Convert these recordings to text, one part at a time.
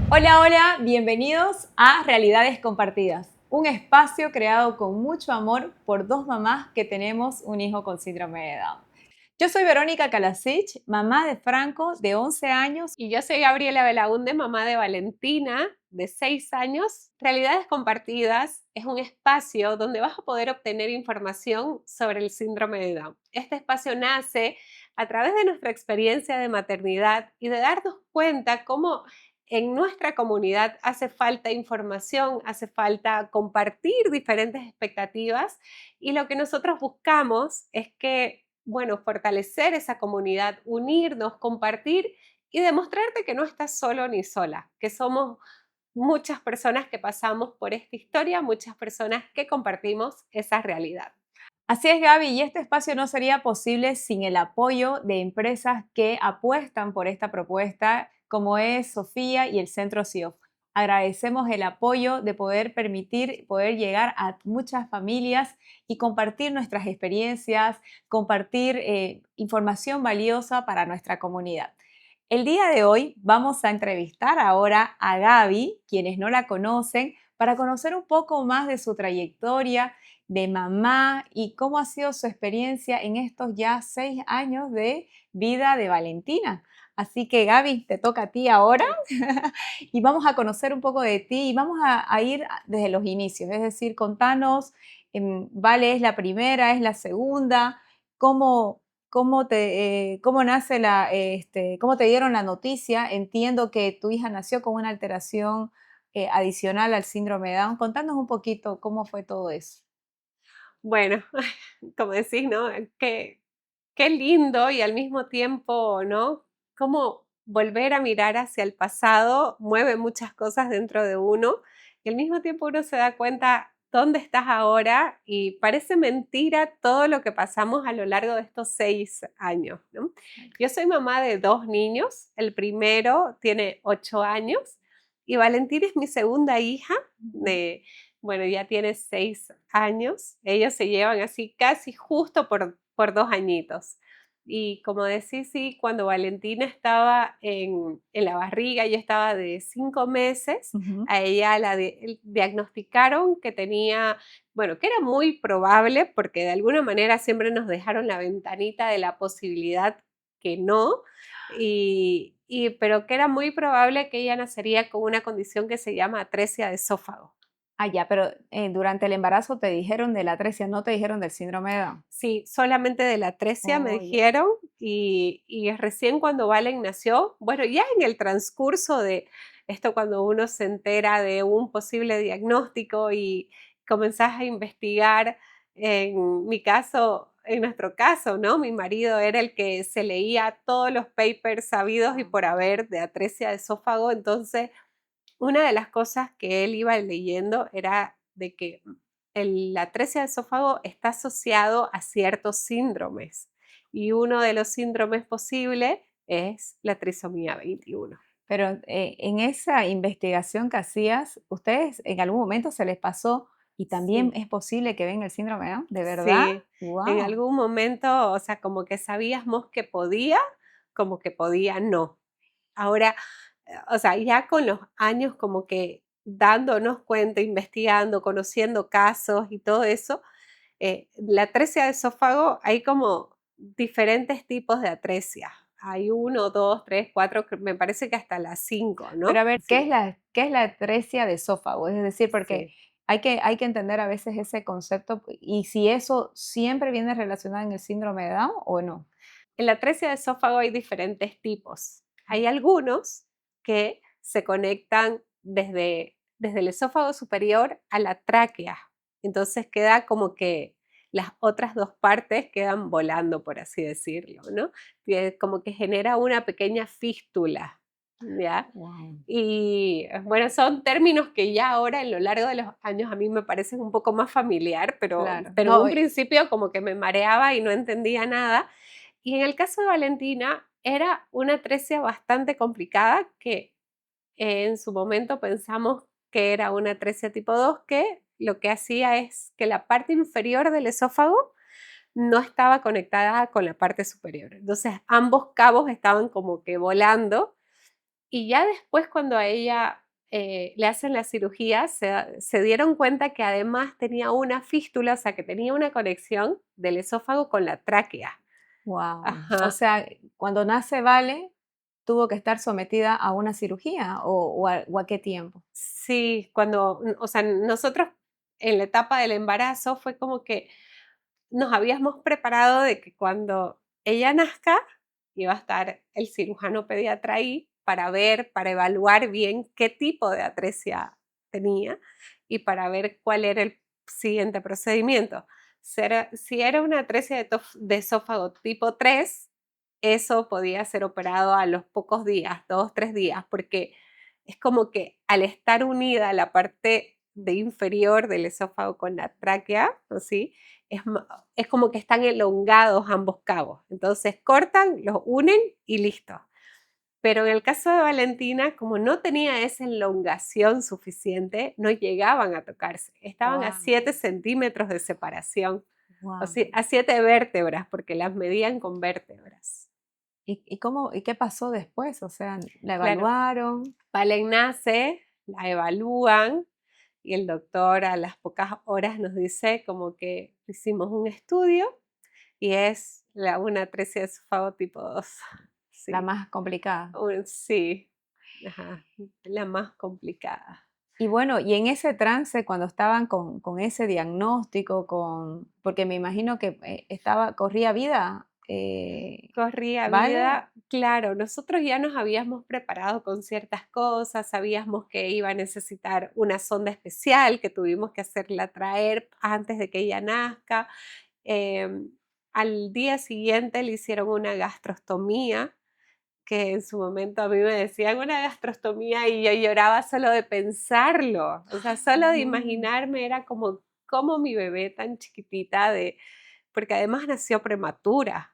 Hola, hola, bienvenidos a Realidades Compartidas, un espacio creado con mucho amor por dos mamás que tenemos un hijo con síndrome de Down. Yo soy Verónica Kalasic, mamá de Franco, de 11 años. Y yo soy Gabriela Belaúnde, mamá de Valentina, de 6 años. Realidades Compartidas es un espacio donde vas a poder obtener información sobre el síndrome de Down. Este espacio nace a través de nuestra experiencia de maternidad y de darnos cuenta cómo en nuestra comunidad hace falta información, hace falta compartir diferentes expectativas y lo que nosotros buscamos es que, bueno, fortalecer esa comunidad, unirnos, compartir y demostrarte que no estás solo ni sola, que somos muchas personas que pasamos por esta historia, muchas personas que compartimos esa realidad. Así es, Gaby, y este espacio no sería posible sin el apoyo de empresas que apuestan por esta propuesta, como es Sofía y el Centro CIOF. Agradecemos el apoyo de poder permitir poder llegar a muchas familias y compartir nuestras experiencias, compartir información valiosa para nuestra comunidad. El día de hoy vamos a entrevistar ahora a Gaby, quienes no la conocen, para conocer un poco más de su trayectoria de mamá y cómo ha sido su experiencia en estos ya 6 años de vida de Valentina. Así que Gaby, te toca a ti ahora y vamos a conocer un poco de ti y vamos a ir desde los inicios, es decir, contanos, Vale es la primera, es la segunda, cómo, cómo nace cómo te dieron la noticia. Entiendo que tu hija nació con una alteración adicional al síndrome de Down. Contanos un poquito cómo fue todo eso. Bueno, como decís, ¿no? Qué lindo y al mismo tiempo, ¿no? Cómo volver a mirar hacia el pasado mueve muchas cosas dentro de uno y al mismo tiempo uno se da cuenta dónde estás ahora y parece mentira todo lo que pasamos a lo largo de estos 6 años, ¿no? Yo soy mamá de 2 niños, el primero tiene 8 años y Valentina es mi segunda hija de, bueno, ya tiene 6 años. Ellos se llevan así casi justo por 2 añitos. Y como decís, sí, cuando Valentina estaba en la barriga, yo estaba de 5 meses, Ujú. a ella diagnosticaron que tenía, bueno, que era muy probable, porque de alguna manera siempre nos dejaron la ventanita de la posibilidad que no, pero que era muy probable que ella nacería con una condición que se llama atresia de esófago. Ah, ya, pero durante el embarazo te dijeron de la atresia, no te dijeron del síndrome de Down. Sí, solamente de la atresia me Oh, ya. dijeron y recién cuando Valen nació, bueno, ya en el transcurso de esto cuando uno se entera de un posible diagnóstico y comenzás a investigar, en mi caso, en nuestro caso, ¿no? Mi marido era el que se leía todos los papers sabidos y por haber de atresia de esófago, entonces una de las cosas que él iba leyendo era de que la atresia de esófago está asociado a ciertos síndromes y uno de los síndromes posibles es la trisomía 21. Pero en esa investigación que hacías, ¿ustedes en algún momento se les pasó y también Sí, es posible que venga el síndrome de Down? ¿De verdad? sí, en ¡Wow! algún momento, o sea, como que sabíamos que podía, como que podía no. Ahora, o sea, ya con los años como que dándonos cuenta, investigando, conociendo casos y todo eso, la atresia de esófago, hay como diferentes tipos de atresia. Hay uno, dos, tres, cuatro, me parece que hasta las cinco, Pero a ¿no? ver, Sí, qué es la atresia de esófago? Es decir, porque sí. hay que entender a veces ese concepto y si eso siempre viene relacionado en el síndrome de Down o no. En la atresia de esófago hay diferentes tipos. Hay algunos que se conectan desde el esófago superior a la tráquea. Entonces queda como que las otras dos partes quedan volando, por así decirlo, ¿no? Como que genera una pequeña fístula, ¿ya? Wow. Y bueno, son términos que ya ahora en lo largo de los años a mí me parecen un poco más familiar, Claro. pero en No, un principio como que me mareaba y no entendía nada. Y en el caso de Valentina era una atresia bastante complicada que en su momento pensamos que era una atresia tipo 2 que lo que hacía es que la parte inferior del esófago no estaba conectada con la parte superior. Entonces ambos cabos estaban como que volando Y ya después cuando a ella le hacen la cirugía, se dieron cuenta que además tenía una fístula, o sea, que tenía una conexión del esófago con la tráquea. Wow. O Ajá. sea, cuando nace Vale, tuvo que estar sometida a una cirugía o a qué tiempo. Sí, cuando, o sea, nosotros en la etapa del embarazo fue como que nos habíamos preparado de que cuando ella nazca iba a estar el cirujano pediatra ahí para ver, para evaluar bien qué tipo de atresia tenía y para ver cuál era el siguiente procedimiento. Si era una atresia de esófago tipo 3, eso podía ser operado a los pocos días, 2, 3 días, porque es como que al estar unida la parte de inferior del esófago con la tráquea, ¿sí? es, es como que están elongados ambos cabos. Entonces cortan, los unen y listo. Pero en el caso de Valentina, como no tenía esa elongación suficiente, no llegaban a tocarse. Estaban a Wow. 7 centímetros de separación, o Wow. sea, a 7 vértebras, porque las medían con vértebras. ¿Y qué pasó después? O sea, ¿la Claro, evaluaron? Valen nace, la evalúan y el doctor a las pocas horas nos dice como que hicimos un estudio y es una atresia de esófago tipo 2. La Sí, más complicada. sí, ajá, la más complicada. Y bueno, y en ese trance, cuando estaban con ese diagnóstico, porque me imagino que corría vida, Corría ¿vale? vida, claro, nosotros ya nos habíamos preparado con ciertas cosas, sabíamos que iba a necesitar una sonda especial, que tuvimos que hacerla traer antes de que ella nazca. Em, Al día siguiente le hicieron una gastrostomía, que en su momento a mí me decían una gastrostomía y yo lloraba solo de pensarlo, o sea, solo de No. imaginarme era como mi bebé tan chiquitita, porque además nació prematura,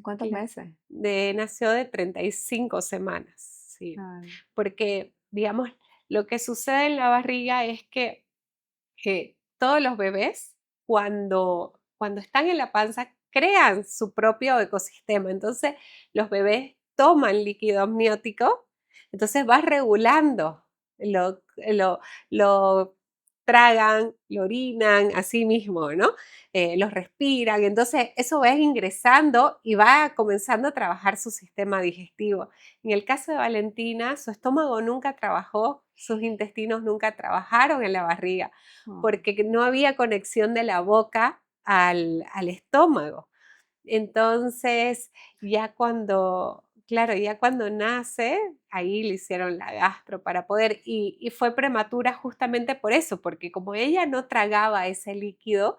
¿Cuántos cla- meses? nació de 35 semanas, sí, Ay, porque digamos, lo que sucede en la barriga es que todos los bebés, cuando están en la panza, crean su propio ecosistema. Entonces, los bebés toman líquido amniótico, entonces va regulando, lo tragan, lo orinan a sí mismo, ¿no? Los respiran, entonces eso va ingresando y va comenzando a trabajar su sistema digestivo. En el caso de Valentina, su estómago nunca trabajó, sus intestinos nunca trabajaron en la barriga oh. porque no había conexión de la boca al estómago. Entonces, claro, ya cuando nace, ahí le hicieron la gastro para poder, y fue prematura justamente por eso, porque como ella no tragaba ese líquido,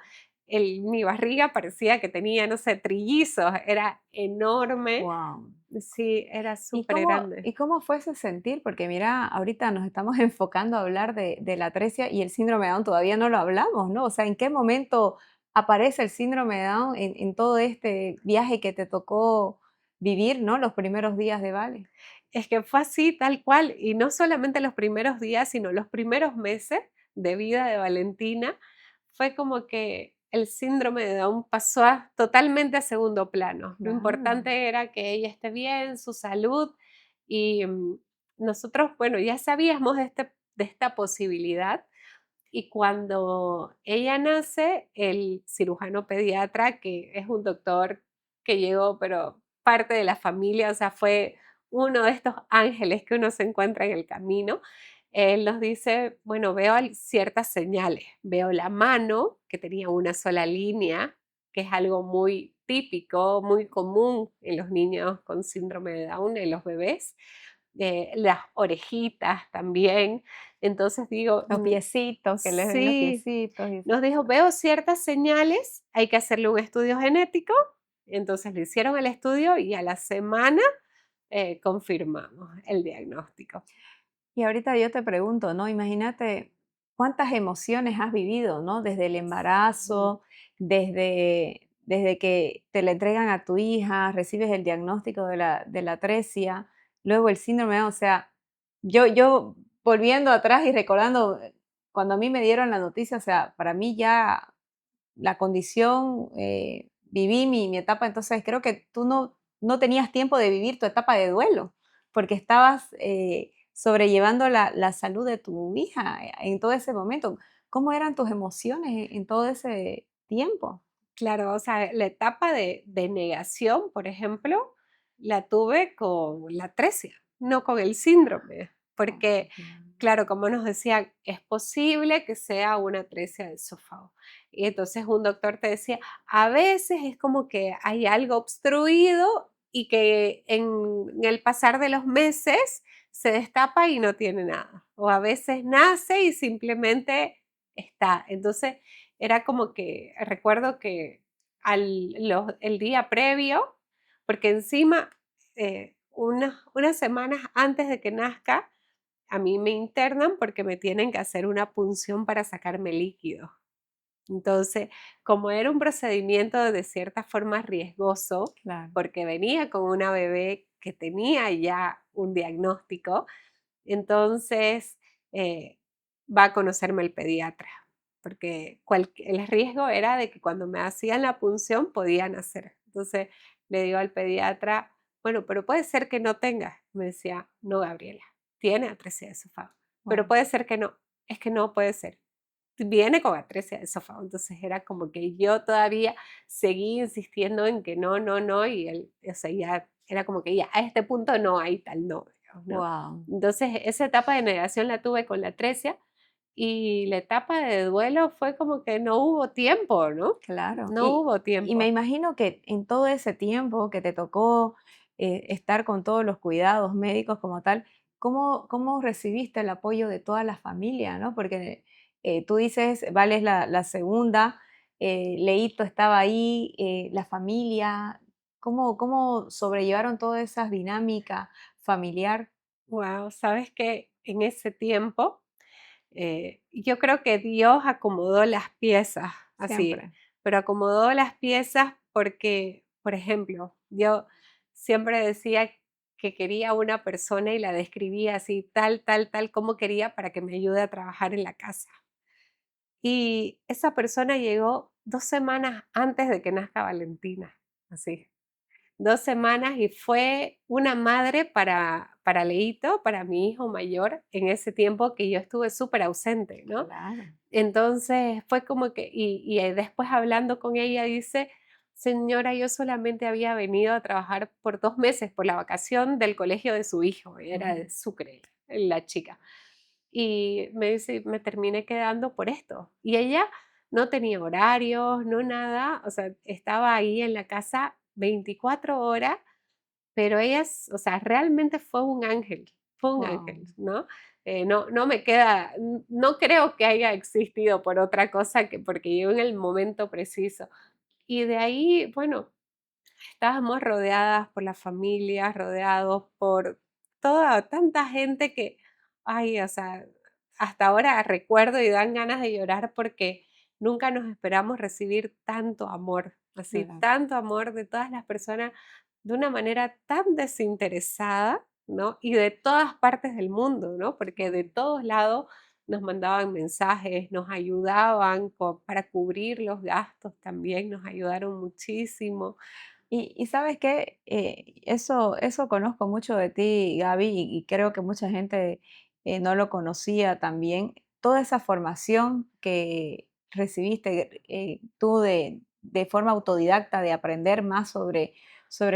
mi barriga parecía que tenía, no sé, trillizos, era enorme, Wow. sí, era ¿Y súper cómo, grande. y cómo fue ese sentir? Porque mira, ahorita nos estamos enfocando a hablar de la atresia y el síndrome de Down todavía no lo hablamos, ¿no? O sea, ¿en qué momento aparece el síndrome de Down en todo este viaje que te tocó vivir, ¿no? Los primeros días de Vale. Es que fue así, tal cual, y no solamente los primeros días, sino los primeros meses de vida de Valentina, fue como que el síndrome de Down pasó totalmente a segundo plano. Lo Claro. importante era que ella esté bien, su salud, y nosotros, bueno, ya sabíamos de esta posibilidad, y cuando ella nace, el cirujano pediatra, que es un doctor que llegó, pero parte de la familia, o sea, fue uno de estos ángeles que uno se encuentra en el camino, él nos dice, bueno, veo ciertas señales, veo la mano, que tenía una sola línea, que es algo muy típico, muy común en los niños con síndrome de Down, en los bebés, las orejitas también. Entonces digo, Los piecitos, que les ven los sí, piecitos. nos dijo, veo ciertas señales, hay que hacerle un estudio genético. Entonces le hicieron el estudio y a la semana confirmamos el diagnóstico. Y ahorita yo te pregunto, ¿no? Imagínate cuántas emociones has vivido, ¿no? Desde el Ujú. embarazo, desde que te la entregan a tu hija, recibes el diagnóstico de la atresia, luego el síndrome, o sea, yo volviendo atrás y recordando cuando a mí me dieron la noticia, o sea, para mí ya la condición, viví mi etapa, entonces creo que tú no tenías tiempo de vivir tu etapa de duelo. porque estabas sobrellevando la salud de tu hija en todo ese momento. ¿Cómo eran tus emociones en todo ese tiempo? Claro, o sea, la etapa de negación, por ejemplo, la tuve con la atresia, no con el síndrome, Oh, porque, claro. claro, como nos decían, es posible que sea una atresia del esófago. Y entonces un doctor te decía, a veces es como que hay algo obstruido y que en el pasar de los meses se destapa y no tiene nada. O a veces nace y simplemente está. Entonces, era como que recuerdo que el día previo, porque encima unas semanas antes de que nazca, a mí me internan porque me tienen que hacer una punción para sacarme líquido. Entonces, como era un procedimiento de cierta forma riesgoso, Claro. porque venía con una bebé que tenía ya un diagnóstico, entonces, va a conocerme el pediatra, porque el riesgo era de que cuando me hacían la punción podían hacer. Entonces, le digo al pediatra, bueno, pero puede ser que no tenga. Me decía, no, Gabriela, tiene atresia de esófago, pero Wow. puede ser que no. Es que no puede ser. Viene con atresia de esófago. Entonces era como que yo todavía seguí insistiendo en que no, no, no, y él, o sea, ya era como que ya a este punto no hay tal no, digamos, ¿no? Wow. Entonces, esa etapa de negación la tuve con la atresia y la etapa de duelo fue como que no hubo tiempo, ¿no? Claro. No hubo Y me tiempo. imagino que en todo ese tiempo que te tocó estar con todos los cuidados médicos como tal, ¿cómo recibiste el apoyo de toda la familia, ¿no? Porque tú dices, Vale es la segunda, Leito estaba ahí, la familia, ¿cómo sobrellevaron toda esa dinámica familiar Wow, sabes que en ese tiempo yo creo que Dios acomodó las piezas así, siempre? pero acomodó las piezas porque, por ejemplo, yo siempre decía que quería una persona y la describía así, tal, tal, tal, como quería para que me ayude a trabajar en la casa. Y esa persona llegó 2 semanas antes de que nazca Valentina, así. 2 semanas y fue una madre para Leito, para mi hijo mayor, en ese tiempo que yo estuve súper ausente, ¿no? Claro. Entonces fue como que, después hablando con ella dice, señora, yo solamente había venido a trabajar por 2 meses por la vacación del colegio de su hijo, era Ujú. de Sucre, la chica. Y me dice, me terminé quedando por esto. Y ella no tenía horarios, no nada, o sea, estaba ahí en la casa 24 horas, pero ella, o sea, realmente fue un Wow. ángel, ¿no? No, no me queda, no creo que haya existido por otra cosa que porque llegó en el momento preciso. Y de ahí, bueno, estábamos rodeadas por las familias, rodeados por toda tanta gente que, ay, o sea, hasta ahora recuerdo y dan ganas de llorar porque nunca nos esperamos recibir tanto amor, así, Claro. tanto amor de todas las personas de una manera tan desinteresada, ¿no? Y de todas partes del mundo, ¿no? Porque de todos lados nos mandaban mensajes, nos ayudaban para cubrir los gastos también, nos ayudaron muchísimo. Y sabes qué, eso conozco mucho de ti, Gaby, y creo que mucha gente no lo conocía también. Toda esa formación que recibiste tú de forma autodidacta, de aprender más sobre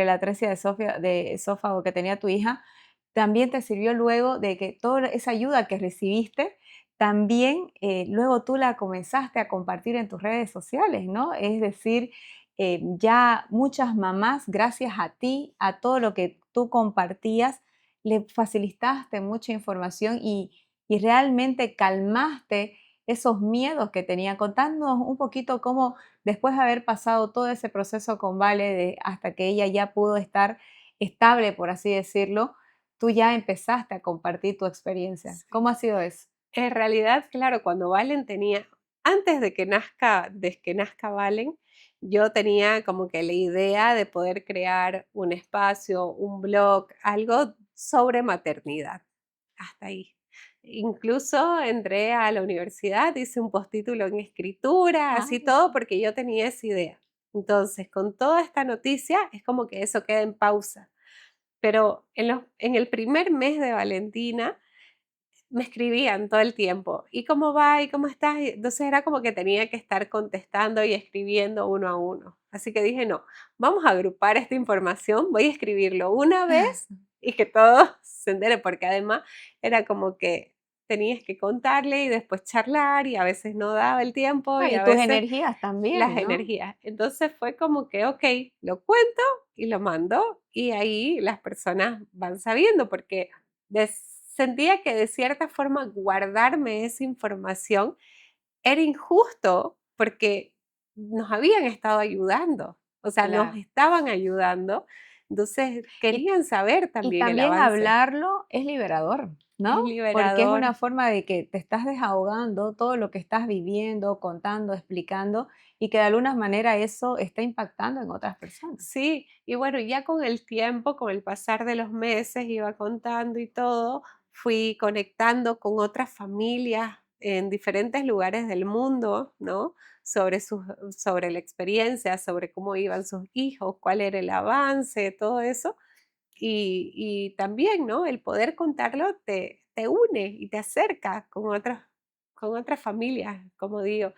la atresia de esófago que tenía tu hija, también te sirvió luego de que toda esa ayuda que recibiste, también luego tú la comenzaste a compartir en tus redes sociales, ¿no? Es decir, ya muchas mamás, gracias a ti, a todo lo que tú compartías, le facilitaste mucha información y realmente calmaste esos miedos que tenían. Contándonos un poquito cómo después de haber pasado todo ese proceso con Vale, hasta que ella ya pudo estar estable, por así decirlo, tú ya empezaste a compartir tu experiencia. Sí. ¿Cómo ha sido eso? En realidad, claro, cuando Valen tenía, antes de que nazca Valen, yo tenía como que la idea de poder crear un espacio, un blog, algo sobre maternidad. Hasta ahí. Incluso entré a la universidad, hice un postítulo en escritura, Ah, así todo, porque yo tenía esa idea. Entonces, con toda esta noticia, es como que eso queda en pausa. pero en el primer mes de Valentina me escribían todo el tiempo, ¿y cómo va? ¿Y cómo estás? Y entonces era como que tenía que estar contestando y escribiendo uno a uno. Así que dije, no, vamos a agrupar esta información, voy a escribirlo una vez y que todo se entere, porque además era como que tenías que contarle y después charlar y a veces no daba el tiempo Ah, y y a tus veces energías también, las ¿no? energías. Entonces fue como que, ok, lo cuento y lo mando y ahí las personas van sabiendo porque sentía que de cierta forma guardarme esa información era injusto porque nos habían estado ayudando, o sea, nos Claro. estaban ayudando, entonces Y querían saber Y también el también avance. hablarlo es liberador, ¿no? Es Porque es una liberador. forma de que te estás desahogando todo lo que estás viviendo, contando, explicando, y que de alguna manera eso está impactando en otras personas. Sí, y bueno, ya con el tiempo, con el pasar de los meses, iba contando y todo, fui conectando con otras familias en diferentes lugares del mundo, ¿no? Sobre la experiencia, sobre cómo iban sus hijos, cuál era el avance, todo eso. Y también, ¿no? El poder contarlo te une y te acerca con otras familias, como digo.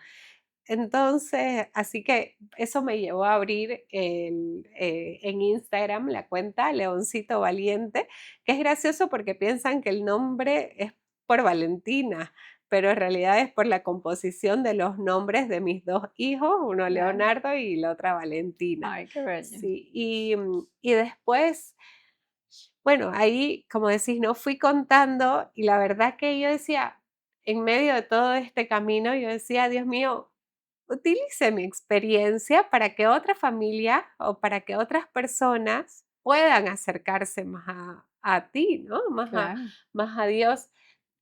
Entonces, así que eso me llevó a abrir en Instagram la cuenta Leoncito Valiente, que es gracioso porque piensan que el nombre es por Valentina, pero en realidad es por la composición de los nombres de mis dos hijos, uno Claro. Leonardo y la otra Valentina. Ay, qué bello. Sí, y después, bueno, ahí, como decís, no fui contando y la verdad que yo decía, en medio de todo este camino, yo decía, Dios mío, utilice mi experiencia para que otra familia o para que otras personas puedan acercarse más a ti, ¿no? Claro. Más a Dios.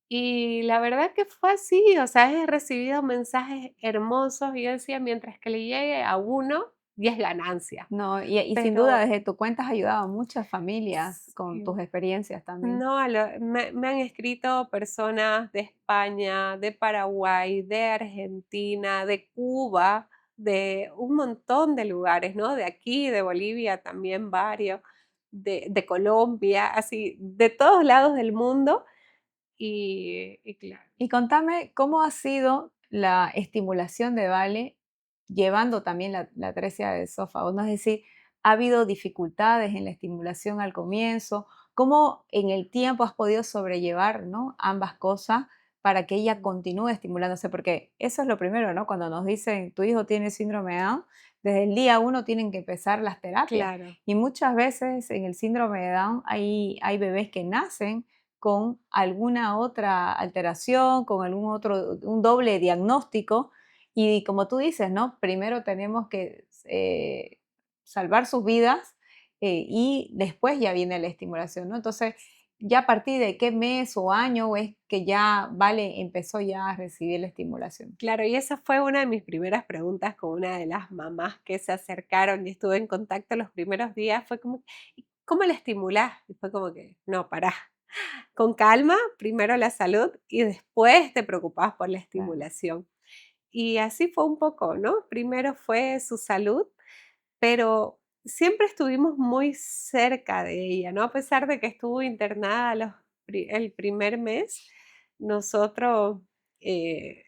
Y la verdad que fue así, o sea, he recibido mensajes hermosos y yo decía, mientras que le llegue a uno, y es ganancia. No, y sin duda Pero desde tu cuenta has ayudado a muchas familias con tus sí, experiencias también. no, me han escrito personas de España, de Paraguay, de Argentina, de Cuba, de un montón de lugares, ¿no? De aquí, de Bolivia también varios, de Colombia, así, de todos lados del mundo. Y claro, Y contame cómo ha sido la estimulación de Vale llevando también la atresia del esófago, ¿no? Es decir, ¿ha habido dificultades en la estimulación al comienzo? ¿Cómo en el tiempo has podido sobrellevar, ¿no? ambas cosas para que ella mm, continúe estimulándose? Porque eso es lo primero, ¿no? Cuando nos dicen tu hijo tiene síndrome de Down, desde el día uno tienen que empezar las terapias. claro, Y muchas veces en el síndrome de Down hay bebés que nacen con alguna otra alteración, con algún otro, un doble diagnóstico. Y como tú dices, ¿no? Primero tenemos que salvar sus vidas y después ya viene la estimulación, ¿no? Entonces, ya a partir de qué mes o año es que ya Vale empezó ya a recibir la estimulación. claro. Y esa fue una de mis primeras preguntas con una de las mamás que se acercaron y estuve en contacto los primeros días. Fue como, "¿Y cómo la estimulás?" Y fue como que, no, pará. Con calma, primero la salud y después te preocupabas por la Claro. estimulación. Y así fue un poco, ¿no? Primero fue su salud, pero siempre estuvimos muy cerca de ella, ¿no? A pesar de que estuvo internada el primer mes, nosotros, eh,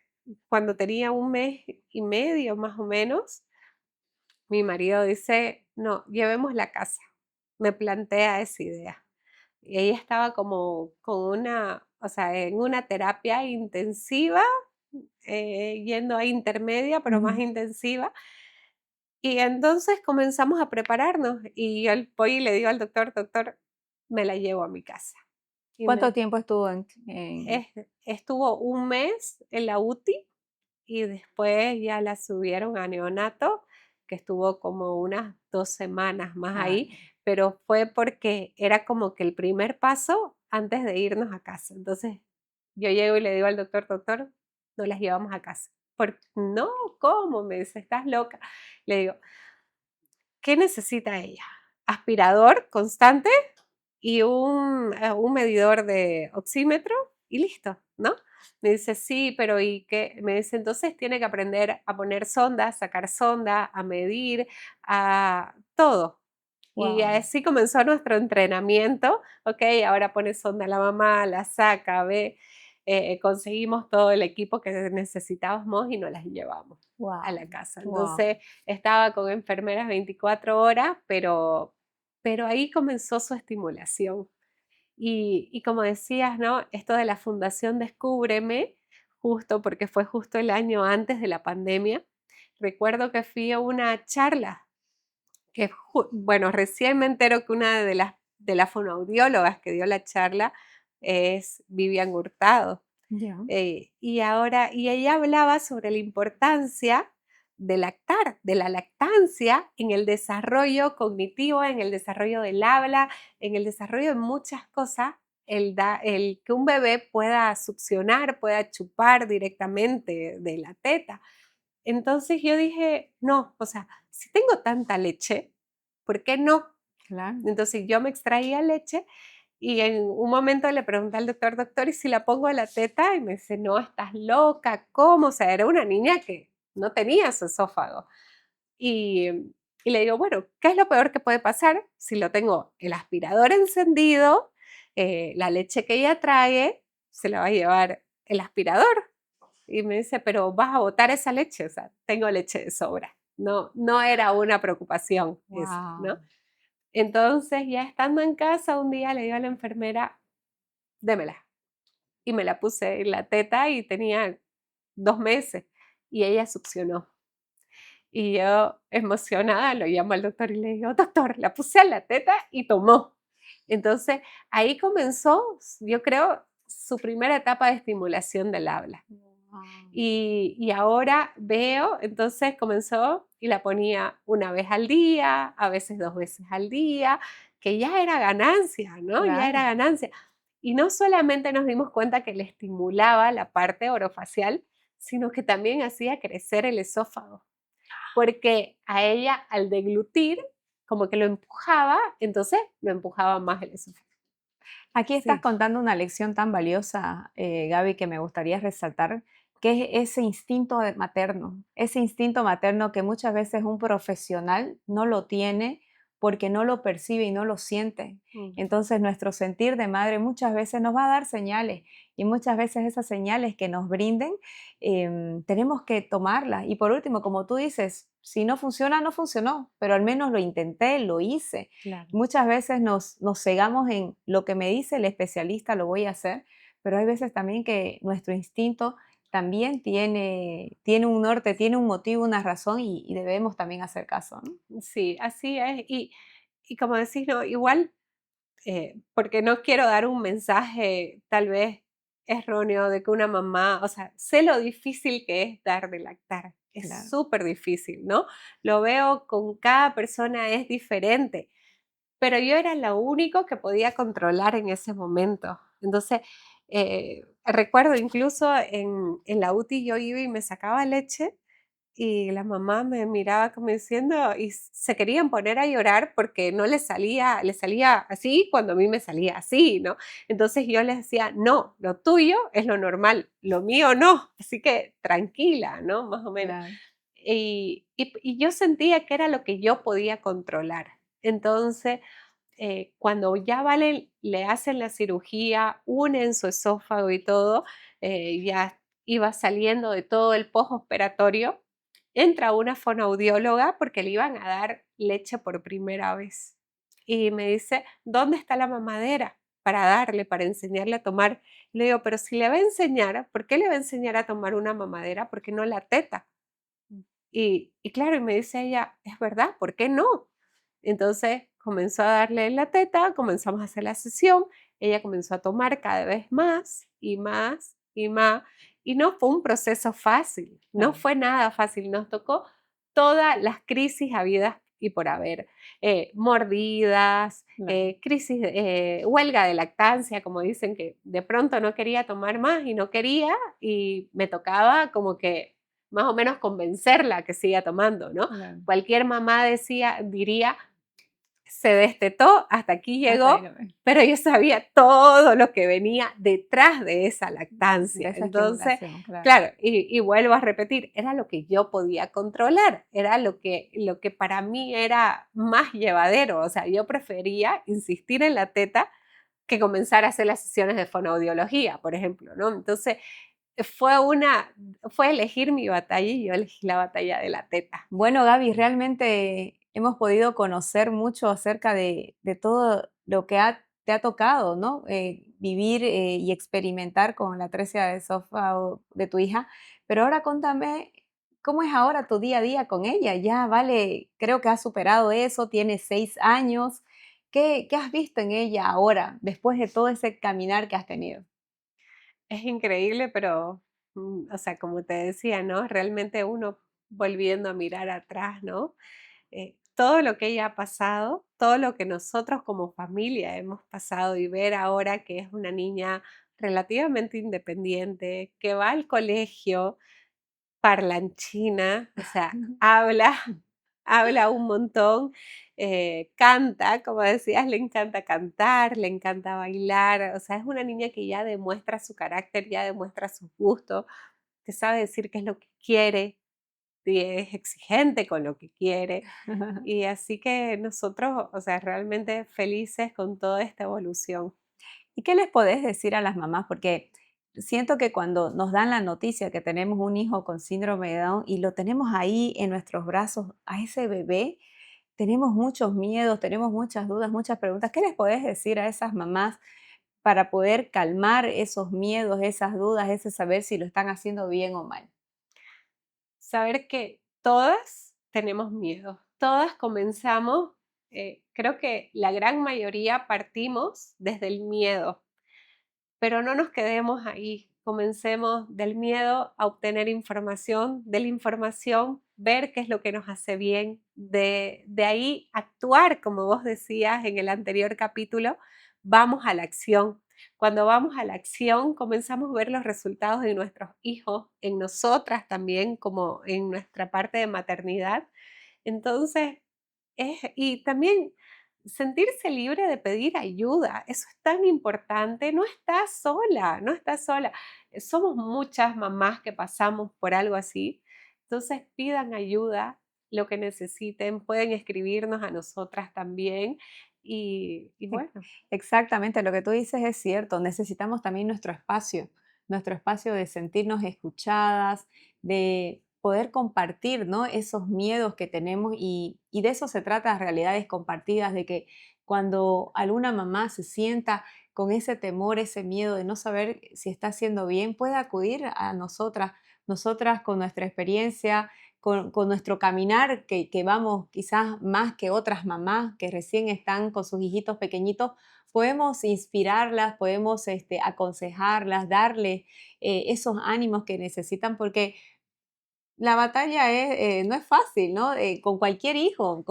cuando tenía un mes y medio más o menos, mi marido dice, no, llevemos la casa. Me plantea esa idea. Y ella estaba como con o sea, en una terapia intensiva, yendo a intermedia, pero más Ujú. intensiva. Y entonces comenzamos a prepararnos y yo voy y le digo al doctor, doctor, me la llevo a mi casa. Y ¿Cuánto tiempo estuvo en estuvo un mes en la UTI y después ya la subieron a neonato, que estuvo como unas 2 semanas más ah, ahí, pero fue porque era como que el primer paso antes de irnos a casa. Entonces yo llego y le digo al doctor, doctor, no las llevamos a casa. No, ¿cómo? Me dice, estás loca. Le digo, ¿qué necesita ella? Aspirador constante y un medidor de oxímetro y listo, ¿no? Me dice, sí, pero ¿y qué? Me dice, entonces tiene que aprender a poner sonda, sacar sonda, a medir, a todo. Y Wow. así comenzó nuestro entrenamiento. Ok, ahora pone sonda a la mamá, la saca, ve. Conseguimos todo el equipo que necesitábamos y nos las llevamos a Wow. la casa. Wow. Entonces estaba con enfermeras 24 horas, pero ahí comenzó su estimulación. Y como decías, ¿no? Esto de la Fundación Descúbreme, justo porque fue justo el año antes de la pandemia, recuerdo que fui a una charla que, bueno, recién me entero que una de las fonoaudiólogas que dio la charla es Vivian Hurtado. Ya. Y ella hablaba sobre la importancia de lactar, de la lactancia en el desarrollo cognitivo, en el desarrollo del habla, en el desarrollo de muchas cosas, el que un bebé pueda succionar, pueda chupar directamente de la teta. Entonces yo dije, no, o sea, si tengo tanta leche, ¿por qué no? Claro. Entonces yo me extraía leche y en un momento le pregunté al doctor, doctor, ¿y si la pongo a la teta? Y me dice, no, estás loca, ¿cómo? O sea, era una niña que no tenía su esófago. Y le digo, bueno, ¿qué es lo peor que puede pasar si lo tengo el aspirador encendido, la leche que ella trae, se la va a llevar el aspirador? Y me dice, pero vas a botar esa leche, o sea, tengo leche de sobra. No, no era una preocupación esa, ¿no? Wow. Entonces, ya estando en casa, un día le digo a la enfermera, démela. Y me la puse en la teta y tenía 2 meses y ella succionó. Y yo, emocionada, lo llamo al doctor y le digo, doctor, la puse en la teta y tomó. Entonces, ahí comenzó, yo creo, su primera etapa de estimulación del habla. Wow. Y ahora veo, entonces comenzó y la ponía una vez al día, a veces 2 veces al día, que ya era ganancia, ¿no? Ya Claro. era ganancia. Y no solamente nos dimos cuenta que le estimulaba la parte orofacial, sino que también hacía crecer el esófago, porque a ella al deglutir, como que lo empujaba, entonces lo empujaba más el esófago. Aquí estás Sí. contando una lección tan valiosa, Gaby, que me gustaría resaltar, que es ese instinto materno que muchas veces un profesional no lo tiene porque no lo percibe y no lo siente. Mm. Entonces nuestro sentir de madre muchas veces nos va a dar señales y muchas veces esas señales que nos brinden tenemos que tomarlas. Y por último, como tú dices, si no funciona, no funcionó, pero al menos lo intenté, lo hice. Claro. Muchas veces nos cegamos en lo que me dice el especialista, lo voy a hacer, pero hay veces también que nuestro instinto también tiene un norte, tiene un motivo, una razón y debemos también hacer caso, ¿no? Sí, así es. Y como decís, no, igual porque no quiero dar un mensaje tal vez erróneo de que una mamá, o sea, sé lo difícil que es dar de lactar, es Claro. súper difícil, ¿no? Lo veo con cada persona es diferente, pero yo era lo único que podía controlar en ese momento. Entonces, recuerdo incluso en la UTI yo iba y me sacaba leche y la mamá me miraba como diciendo, y se querían poner a llorar porque no les salía así cuando a mí me salía así, ¿no? Entonces yo les decía, no, lo tuyo es lo normal, lo mío no, así que tranquila, ¿no? Más o menos. Claro. Y yo sentía que era lo que yo podía controlar. Entonces, cuando ya Valen le hacen la cirugía, unen su esófago y todo, ya iba saliendo de todo el postoperatorio, entra una fonoaudióloga porque le iban a dar leche por primera vez. Y me dice, ¿dónde está la mamadera? Para darle, para enseñarle a tomar. Le digo, pero si le va a enseñar, ¿por qué le va a enseñar a tomar una mamadera? ¿Por qué no la teta? Y claro, y me dice ella, es verdad, ¿por qué no? Entonces comenzó a darle la teta, comenzamos a hacer la sesión, ella comenzó a tomar cada vez más y más y más, y no fue un proceso fácil, no Claro. fue nada fácil, nos tocó todas las crisis habidas y por haber, mordidas, Claro. crisis, huelga de lactancia, como dicen que de pronto no quería tomar más y no quería, y me tocaba como que más o menos convencerla que siga tomando, ¿no? Claro. Cualquier mamá diría, se destetó, hasta aquí Hasta ahí llegó, lo ves. pero yo sabía todo lo que venía detrás de esa De lactancia. esa Entonces, estimulación, claro. claro, y vuelvo a repetir, era lo que yo podía controlar, era lo que para mí era más llevadero. O sea, yo prefería insistir en la teta que comenzar a hacer las sesiones de fonoaudiología, por ejemplo, ¿no? Entonces, fue una, fue elegir mi batalla y yo elegí la batalla de la teta. Bueno, Gaby, realmente hemos podido conocer mucho acerca de todo lo que te ha tocado, ¿no? Vivir y experimentar con la atresia de esófago de tu hija. Pero ahora cuéntame, ¿cómo es ahora tu día a día con ella? Ya, vale, creo que has superado eso, tienes 6 años. ¿Qué has visto en ella ahora, después de todo ese caminar que has tenido? Es increíble, pero, o sea, como te decía, ¿no? Realmente uno volviendo a mirar atrás, ¿no? Todo lo que ella ha pasado, todo lo que nosotros como familia hemos pasado y ver ahora que es una niña relativamente independiente, que va al colegio, parlanchina, o sea, habla, habla un montón, canta, como decías, le encanta cantar, le encanta bailar, o sea, es una niña que ya demuestra su carácter, ya demuestra sus gustos, que sabe decir qué es lo que quiere, y es exigente con lo que quiere. Y así que nosotros, o sea, realmente felices con toda esta evolución. ¿Y qué les podés decir a las mamás? Porque siento que cuando nos dan la noticia que tenemos un hijo con síndrome de Down y lo tenemos ahí en nuestros brazos, a ese bebé, tenemos muchos miedos, tenemos muchas dudas, muchas preguntas. ¿Qué les podés decir a esas mamás para poder calmar esos miedos, esas dudas, ese saber si lo están haciendo bien o mal? Saber que todas tenemos miedo, todas comenzamos, creo que la gran mayoría partimos desde el miedo, pero no nos quedemos ahí. Comencemos del miedo a obtener información, de la información ver qué es lo que nos hace bien, de ahí actuar, como vos decías en el anterior capítulo, vamos a la acción. Cuando vamos a la acción, comenzamos a ver los resultados de nuestros hijos, en nosotras también, como en nuestra parte de maternidad. Entonces, y también sentirse libre de pedir ayuda, eso es tan importante, no estás sola, no estás sola. Somos muchas mamás que pasamos por algo así, entonces pidan ayuda, lo que necesiten, pueden escribirnos a nosotras también y Ex- bueno, Exactamente, lo que tú dices es cierto. Necesitamos también nuestro espacio de sentirnos escuchadas, de poder compartir, ¿no? Esos miedos que tenemos y de eso se trata realidades compartidas, de que cuando alguna mamá se sienta con ese temor, ese miedo de no saber si está haciendo bien, puede acudir a nosotras con nuestra experiencia, con nuestro caminar, que vamos quizás más que otras mamás que recién están con sus hijitos pequeñitos, podemos inspirarlas, podemos aconsejarlas, darles esos ánimos que necesitan, porque la batalla no es fácil, ¿no? Con cualquier hijo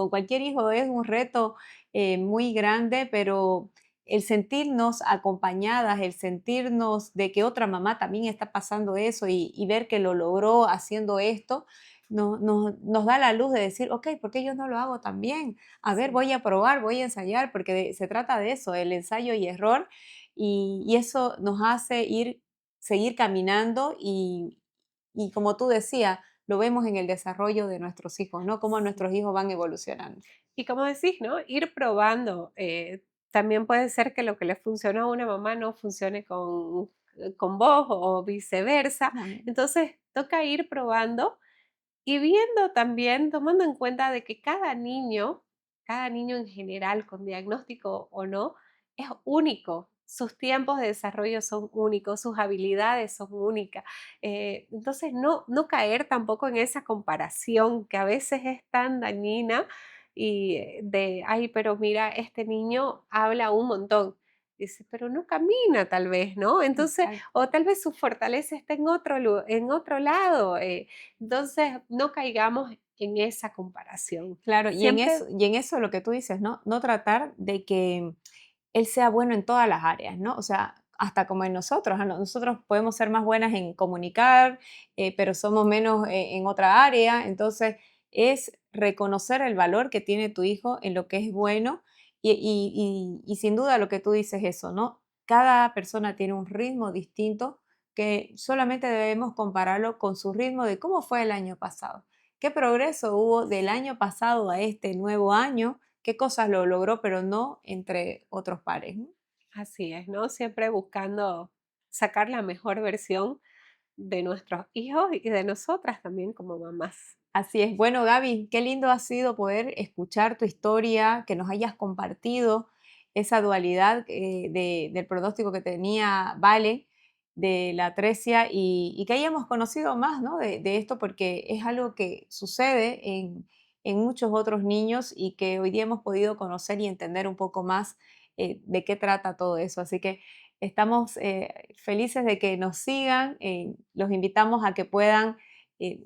es un reto muy grande, pero el sentirnos acompañadas, el sentirnos de que otra mamá también está pasando eso y ver que lo logró haciendo esto, nos da la luz de decir, ok, ¿por qué yo no lo hago también? A ver, sí. voy a probar, voy a ensayar, porque se trata de eso, el ensayo y error, y eso nos hace seguir caminando y como tú decías, lo vemos en el desarrollo de nuestros hijos, ¿no? Cómo Sí. nuestros hijos van evolucionando. Y como decís, ¿no? Ir probando. También puede ser que lo que le funcionó a una mamá no funcione con vos o viceversa. También. Entonces, toca ir probando y viendo también, tomando en cuenta de que cada niño en general, con diagnóstico o no, es único. Sus tiempos de desarrollo son únicos, sus habilidades son únicas. Entonces, no caer tampoco en esa comparación que a veces es tan dañina y ay, pero mira, este niño habla un montón. Dice, pero no camina tal vez, ¿no? Entonces, Exacto. o tal vez su fortaleza está en otro lado. Entonces, no caigamos en esa comparación. Claro, Siempre y en eso lo que tú dices, ¿no? No tratar de que él sea bueno en todas las áreas, ¿no? O sea, hasta como en nosotros, ¿no? Nosotros podemos ser más buenas en comunicar, pero somos menos en otra área. Entonces, es reconocer el valor que tiene tu hijo en lo que es bueno Y sin duda lo que tú dices eso, ¿no? Cada persona tiene un ritmo distinto que solamente debemos compararlo con su ritmo de cómo fue el año pasado. ¿Qué progreso hubo del año pasado a este nuevo año? ¿Qué cosas lo logró, pero no entre otros pares, ¿no? Así es, ¿no? Siempre buscando sacar la mejor versión de nuestros hijos y de nosotras también como mamás. Así es. Bueno, Gaby, qué lindo ha sido poder escuchar tu historia, que nos hayas compartido esa dualidad del pronóstico que tenía Vale, de la atresia, y que hayamos conocido más, ¿no? De esto, porque es algo que sucede en muchos otros niños y que hoy día hemos podido conocer y entender un poco más de qué trata todo eso. Así que estamos felices de que nos sigan, los invitamos a que puedan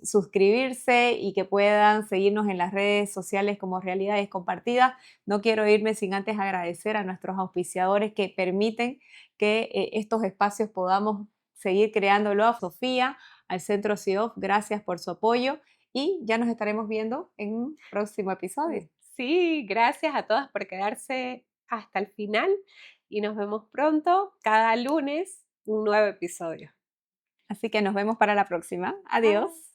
suscribirse y que puedan seguirnos en las redes sociales como Realidades Compartidas. No quiero irme sin antes agradecer a nuestros auspiciadores que permiten que estos espacios podamos seguir creándolo. A Sofía, al Centro CIOF, gracias por su apoyo y ya nos estaremos viendo en un próximo episodio. Sí, gracias a todas por quedarse hasta el final y nos vemos pronto, cada lunes, un nuevo episodio. Así que nos vemos para la próxima. Chao. Adiós.